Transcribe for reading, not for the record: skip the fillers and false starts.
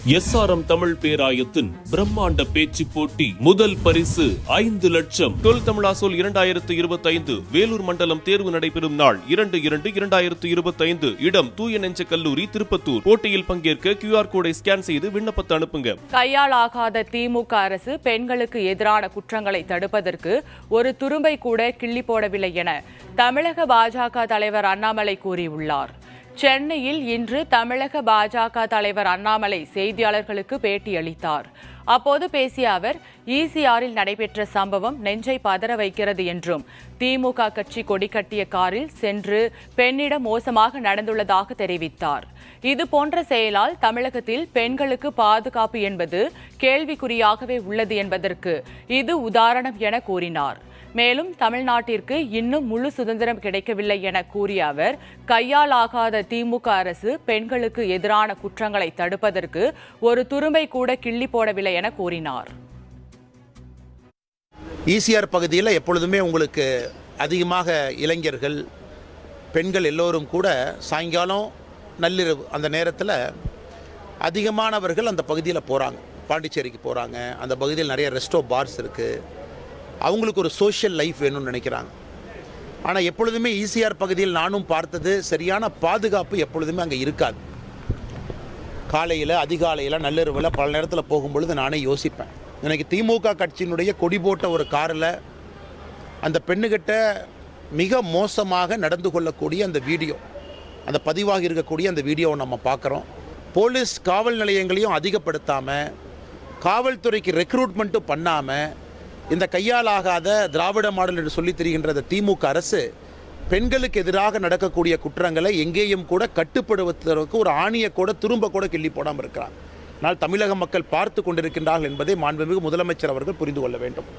SRM Tamil பேராயத்தின் பிரம்மாண்ட பேச்சு போட்டி முதல் பரிசு 5 லட்சம். தொல் தமிழாசோல் 2025 வேலூர் மண்டலம் தேர்வு நடைபெறும் நாள் 2/2/2025. இடம் தூய நெஞ்ச கல்லூரி, திருப்பத்தூர். போட்டியில் பங்கேற்க QR கோடை ஸ்கேன் செய்து விண்ணப்பத்தை அனுப்புங்க. கையாளாகாத திமுக அரசு பெண்களுக்கு எதிரான குற்றங்களை தடுப்பதற்கு ஒரு துரும்பை கூட கிள்ளி போடவில்லை என தமிழக பாஜக தலைவர் அண்ணாமலை கூறியுள்ளார். சென்னையில் இன்று தமிழக பாஜக தலைவர் அண்ணாமலை செய்தியாளர்களுக்கு பேட்டியளித்தார். அப்போது பேசிய அவர், ECRல் நடைபெற்ற சம்பவம் நெஞ்சை பதற வைக்கிறது என்றும், திமுக கட்சி கொடி கட்டிய காரில் சென்று பெண்ணிடம் மோசமாக நடந்துள்ளதாக தெரிவித்தார். இதுபோன்ற செயலால் தமிழகத்தில் பெண்களுக்கு பாதுகாப்பு என்பது கேள்விக்குறியாகவே உள்ளது என்பதற்கு இது உதாரணம் என கூறினார். மேலும் தமிழ்நாட்டிற்கு இன்னும் முழு சுதந்திரம் கிடைக்கவில்லை என கூறிய அவர், கையாளாகாத திமுக அரசு பெண்களுக்கு எதிரான குற்றங்களை தடுப்பதற்கு ஒரு துரும்பை கூட கிள்ளி போடவில்லை என கூறினார். ECR பகுதியில் எப்பொழுதுமே உங்களுக்கு அதிகமாக இளைஞர்கள், பெண்கள் எல்லோரும் கூட சாயங்காலம் நள்ளிரவு அந்த நேரத்தில் அதிகமானவர்கள் அந்த பகுதியில் போகிறாங்க. பாண்டிச்சேரிக்கு போகிறாங்க. அந்த பகுதியில் நிறைய ரெஸ்டோ பார்ஸ் இருக்குது. அவங்களுக்கு ஒரு சோஷியல் லைஃப் வேணும்னு நினைக்கிறாங்க. ஆனால் எப்பொழுதுமே ECR பகுதியில் நானும் பார்த்தது, சரியான பாதுகாப்பு எப்பொழுதுமே அங்கே இருக்காது. காலையில், அதிகாலையில், நள்ளிரவில் பல நேரத்தில் போகும்பொழுது நானே யோசிப்பேன், எனக்கு திமுக கட்சியினுடைய கொடி போட்ட ஒரு காரில் அந்த பெண்ணுகிட்ட மிக மோசமாக நடந்து கொள்ளக்கூடிய அந்த வீடியோ, அந்த பதிவாகி இருக்கக்கூடிய அந்த வீடியோவை நம்ம பார்க்குறோம். போலீஸ் காவல் நிலையங்களையும் அதிகப்படுத்தாமல், காவல்துறைக்கு ரெக்ரூட்மெண்ட்டும் பண்ணாமல், இந்த கையாலாகாத திராவிட மாடல் என்று சொல்லி தெரிகின்ற திமுக அரசு பெண்களுக்கு எதிராக நடக்கக்கூடிய குற்றங்களை எங்கேயும் கூட கட்டுப்படுத்துவதற்கு ஒரு ஆணியை கூட துரும்ப கூட கிள்ளி போடாமல் இருக்கிறார். ஆனால் தமிழக மக்கள் பார்த்து கொண்டிருக்கின்றார்கள் என்பதை மாண்புமிகு முதலமைச்சர் அவர்கள் புரிந்து கொள்ள வேண்டும்.